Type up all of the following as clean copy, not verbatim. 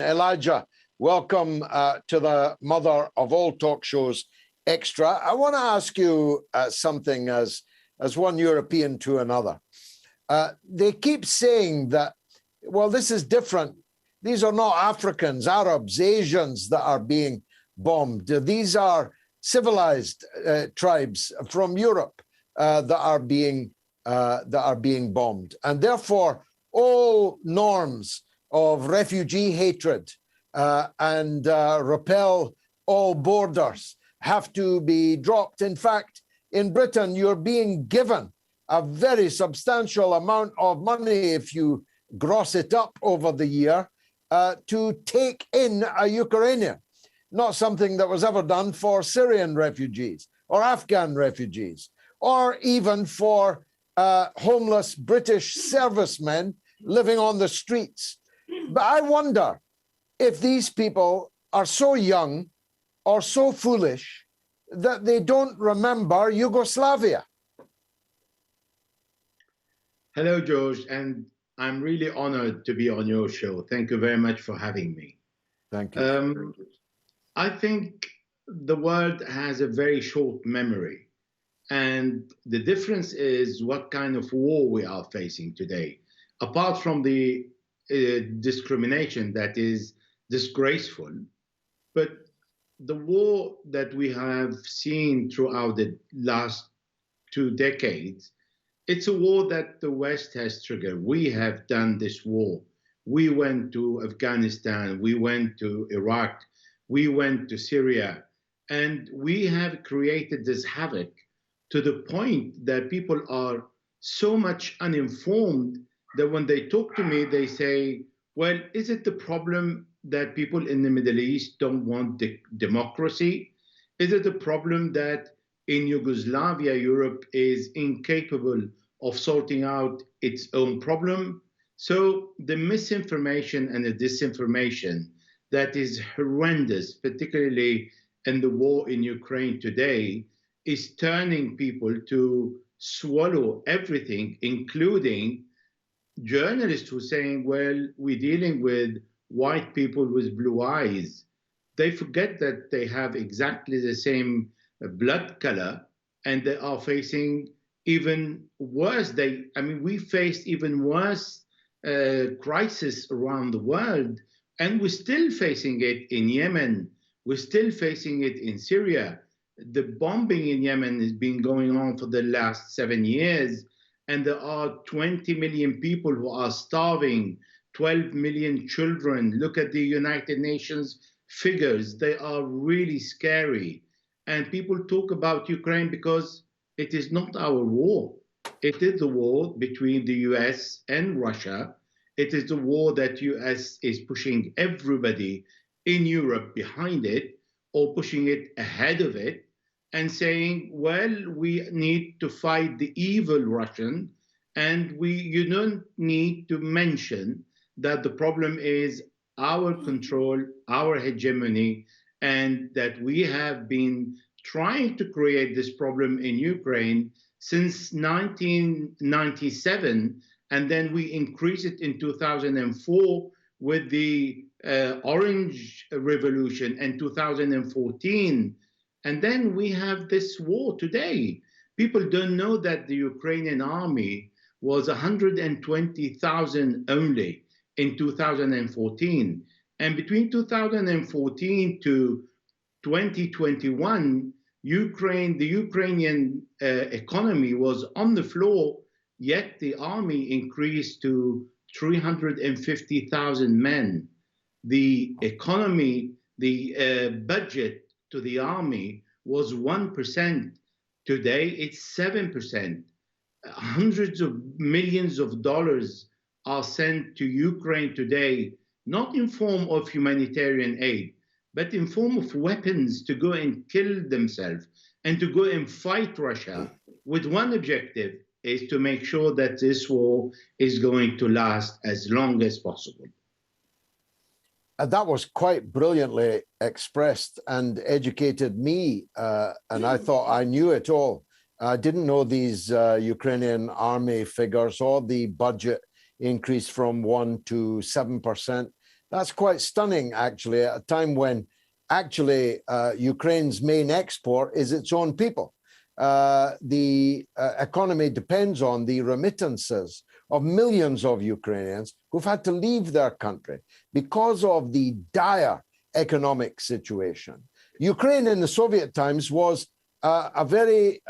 Elijah, welcome to the mother of all talk shows, Extra. I want to ask you something as one European to another. They keep saying that, well, this is different. These are not Africans, Arabs, Asians that are being bombed. These are civilized tribes from Europe that are being bombed, and therefore all norms of refugee hatred and repel all borders have to be dropped. In fact, in Britain, you're being given a very substantial amount of money, if you gross it up over the year, to take in a Ukrainian. Not something that was ever done for Syrian refugees or Afghan refugees, or even for homeless British servicemen living on the streets. But I wonder if these people are so young or so foolish that they don't remember Yugoslavia. Hello, George, and I'm really honored to be on your show. Thank you very much for having me. Thank you. I think the world has a very short memory, and the difference is what kind of war we are facing today. Apart from the discrimination that is disgraceful, but the war that we have seen throughout the last 2 decades, it's a war that the West has triggered. We have done this war. We went to Afghanistan, we went to Iraq, we went to Syria, and we have created this havoc to the point that people are so much uninformed that when they talk to me, they say, well, is it the problem that people in the Middle East don't want democracy? Is it a problem that in Yugoslavia, Europe is incapable of sorting out its own problem? So the misinformation and the disinformation that is horrendous, particularly in the war in Ukraine today, is turning people to swallow everything, including journalists who are saying, well, we're dealing with white people with blue eyes. They forget that they have exactly the same blood color, and they are facing even worse. We faced even worse crisis around the world, and we're still facing it in Yemen. We're still facing it in Syria. The bombing in Yemen has been going on for the last 7 years, and there are 20 million people who are starving, 12 million children. Look at the United Nations figures. They are really scary. And people talk about Ukraine because it is not our war. It is the war between the US and Russia. It is the war that US is pushing everybody in Europe behind it, or pushing it ahead of it, and saying, well, we need to fight the evil Russian, and you don't need to mention that the problem is our control, our hegemony, and that we have been trying to create this problem in Ukraine since 1997, and then we increased it in 2004 with the Orange Revolution in 2014. And then we have this war today. People don't know that the Ukrainian army was 120,000 only in 2014. And between 2014 to 2021, the Ukrainian economy was on the floor, yet the army increased to 350,000 men. The economy, the budget to the army was 1%. Today, it's 7%. Hundreds of millions of dollars are sent to Ukraine today, not in form of humanitarian aid, but in form of weapons to go and kill themselves and to go and fight Russia with one objective, is to make sure that this war is going to last as long as possible. That was quite brilliantly expressed and educated me, and I thought I knew it all. I didn't know these Ukrainian army figures or the budget increase from 1% to 7%. That's quite stunning, actually, at a time when actually Ukraine's main export is its own people. The economy depends on the remittances of millions of Ukrainians who've had to leave their country because of the dire economic situation. Ukraine in the Soviet times was a very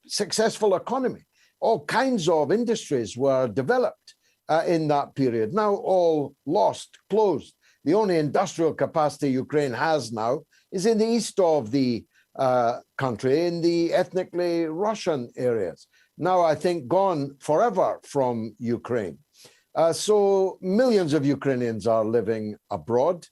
successful economy. All kinds of industries were developed in that period, now all lost, closed. The only industrial capacity Ukraine has now is in the east of the country, in the ethnically Russian areas. Now, I think, gone forever from Ukraine. So millions of Ukrainians are living abroad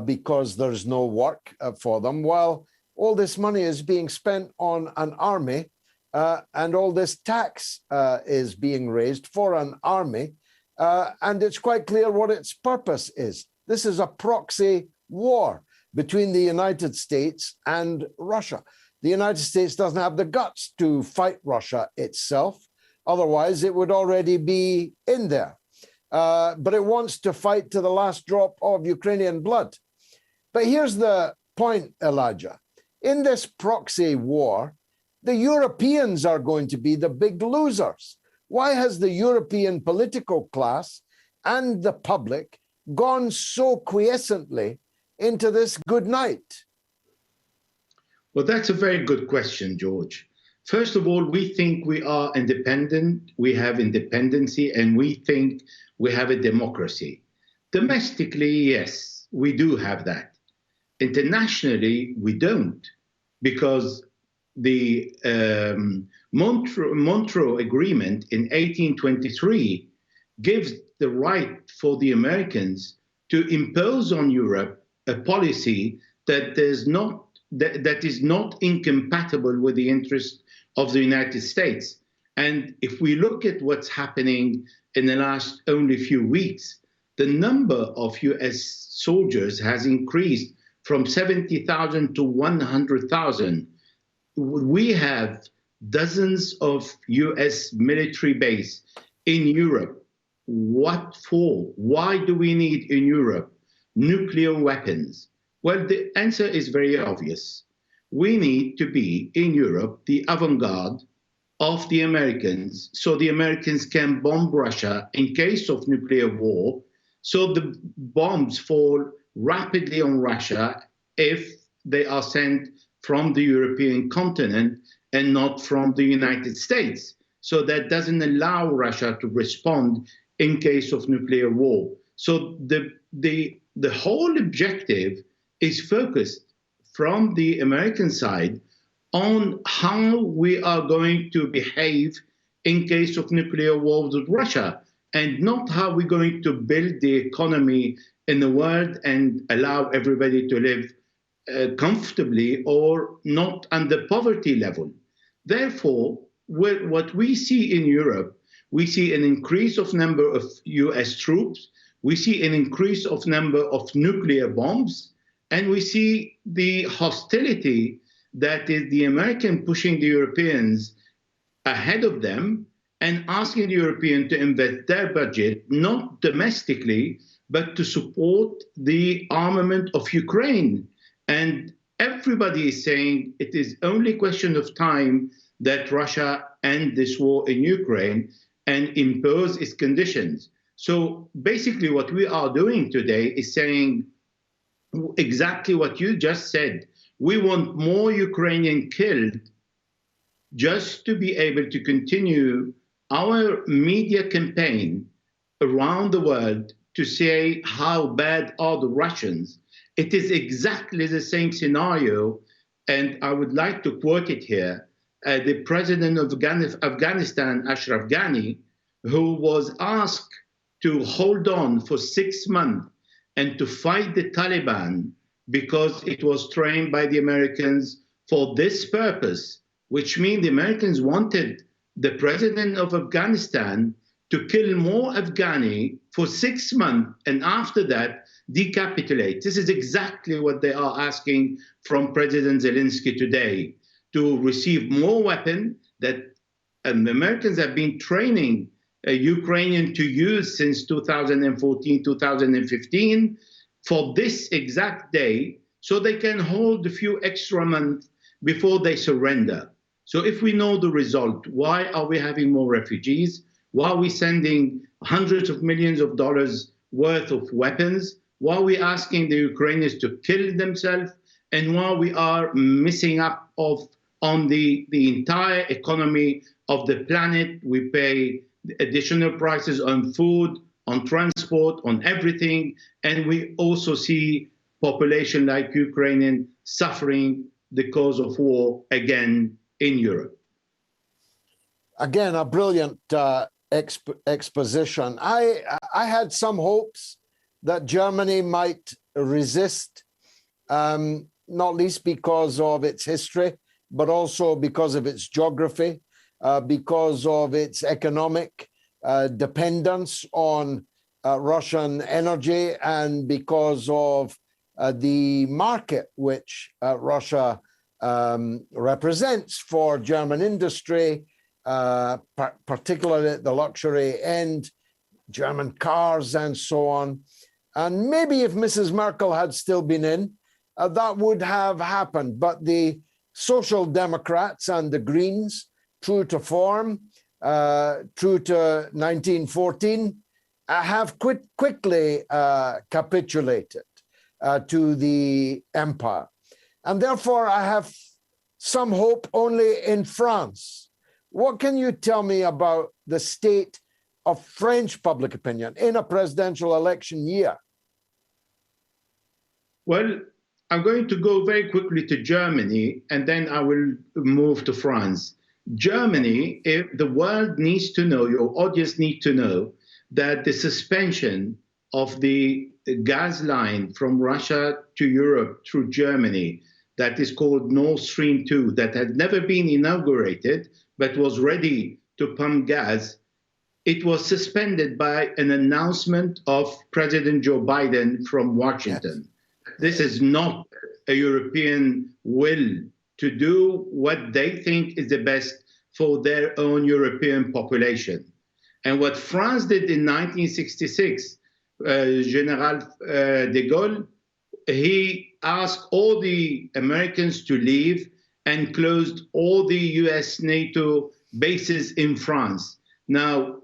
because there's no work for them, while all this money is being spent on an army and all this tax is being raised for an army. And it's quite clear what its purpose is. This is a proxy war between the United States and Russia. The United States doesn't have the guts to fight Russia itself. Otherwise, it would already be in there. But it wants to fight to the last drop of Ukrainian blood. But here's the point, Elijah. In this proxy war, the Europeans are going to be the big losers. Why has the European political class and the public gone so quiescently into this good night? Well, that's a very good question, George. First of all, we think we are independent, we have independency, and we think we have a democracy. Domestically, yes, we do have that. Internationally, we don't, because the Montreux Agreement in 1823 gives the right for the Americans to impose on Europe a policy that is not incompatible with the interests of the United States. And if we look at what's happening in the last only few weeks, the number of US soldiers has increased from 70,000 to 100,000. We have dozens of US military bases in Europe. What for? Why do we need in Europe nuclear weapons? Well, the answer is very obvious. We need to be in Europe the avant-garde of the Americans, so the Americans can bomb Russia in case of nuclear war, so the bombs fall rapidly on Russia if they are sent from the European continent and not from the United States. So that doesn't allow Russia to respond in case of nuclear war. So the whole objective is focused from the American side on how we are going to behave in case of nuclear war with Russia, and not how we're going to build the economy in the world and allow everybody to live comfortably or not under poverty level. Therefore, what we see in Europe, we see an increase of number of US troops, we see an increase of number of nuclear bombs, and we see the hostility that is the American pushing the Europeans ahead of them and asking the European to invest their budget, not domestically, but to support the armament of Ukraine. And everybody is saying it is only a question of time that Russia end this war in Ukraine and impose its conditions. So basically what we are doing today is saying exactly what you just said. We want more Ukrainian killed just to be able to continue our media campaign around the world to say how bad are the Russians. It is exactly the same scenario, and I would like to quote it here. The president of Afghanistan, Ashraf Ghani, who was asked to hold on for 6 months and to fight the Taliban because it was trained by the Americans for this purpose, which means the Americans wanted the president of Afghanistan to kill more Afghani for 6 months and after that decapitulate. This is exactly what they are asking from President Zelensky today, to receive more weapons that the Americans have been training Ukrainian to use since 2014, 2015 for this exact day, so they can hold a few extra months before they surrender. So if we know the result, why are we having more refugees? Why are we sending hundreds of millions of dollars worth of weapons? Why are we asking the Ukrainians to kill themselves? And why we are missing up on the entire economy of the planet? We pay additional prices on food, on transport, on everything. And we also see population like Ukrainian suffering the cause of war again in Europe. Again, a brilliant exposition. I had some hopes that Germany might resist, not least because of its history, but also because of its geography, because of its economic dependence on Russian energy, and because of the market which Russia represents for German industry, particularly at the luxury end, German cars and so on. And maybe if Mrs. Merkel had still been in, that would have happened. But the Social Democrats and the Greens, true to form, true to 1914, have quickly capitulated to the empire. And therefore, I have some hope only in France. What can you tell me about the state of French public opinion in a presidential election year? Well, I'm going to go very quickly to Germany, and then I will move to France. Germany, if the world needs to know, your audience needs to know, that the suspension of the gas line from Russia to Europe through Germany, that is called Nord Stream 2, that had never been inaugurated, but was ready to pump gas, it was suspended by an announcement of President Joe Biden from Washington. Yes. This is not a European will to do what they think is the best for their own European population. And what France did in 1966, General de Gaulle, he asked all the Americans to leave and closed all the US NATO bases in France. Now,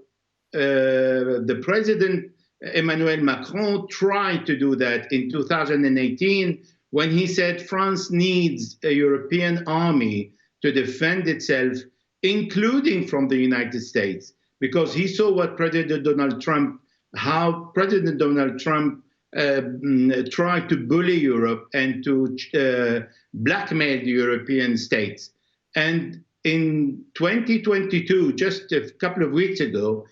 the president, Emmanuel Macron, tried to do that in 2018 when he said France needs a European army to defend itself, including from the United States, because he saw what how President Donald Trump tried to bully Europe and to blackmail the European states. And in 2022, just a couple of weeks ago,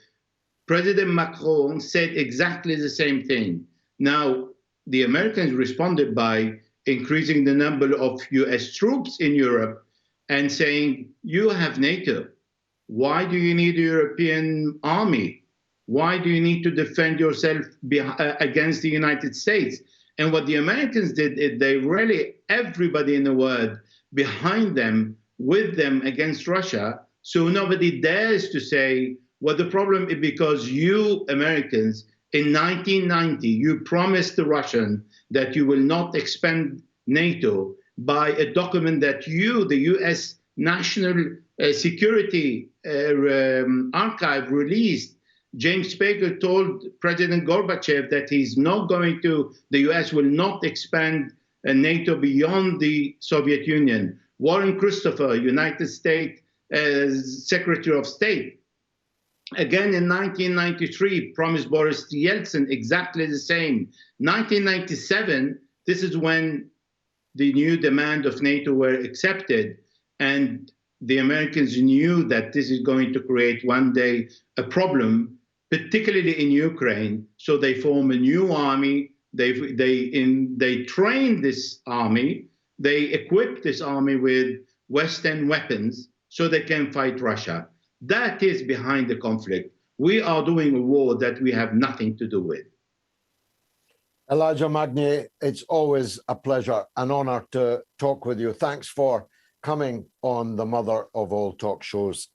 President Macron said exactly the same thing. Now, the Americans responded by increasing the number of US troops in Europe and saying, you have NATO. Why do you need a European army? Why do you need to defend yourself against the United States? And what the Americans did is they rallied everybody in the world behind them, with them against Russia. So nobody dares to say, well, the problem is because you Americans in 1990, you promised the Russians that you will not expand NATO by a document that you, the US National Security Archive, released. James Baker told President Gorbachev that he's not going to, the US will not expand NATO beyond the Soviet Union. Warren Christopher, United States Secretary of State, again in 1993, promised Boris Yeltsin exactly the same. 1997, this is when the new demand of NATO were accepted, and the Americans knew that this is going to create one day a problem, particularly in Ukraine. So they form a new army. They train this army. They equip this army with Western weapons so they can fight Russia. That is behind the conflict. We are doing a war that we have nothing to do with. Elijah Magnier, it's always a pleasure, an honor to talk with you. Thanks for coming on the Mother of All Talk Shows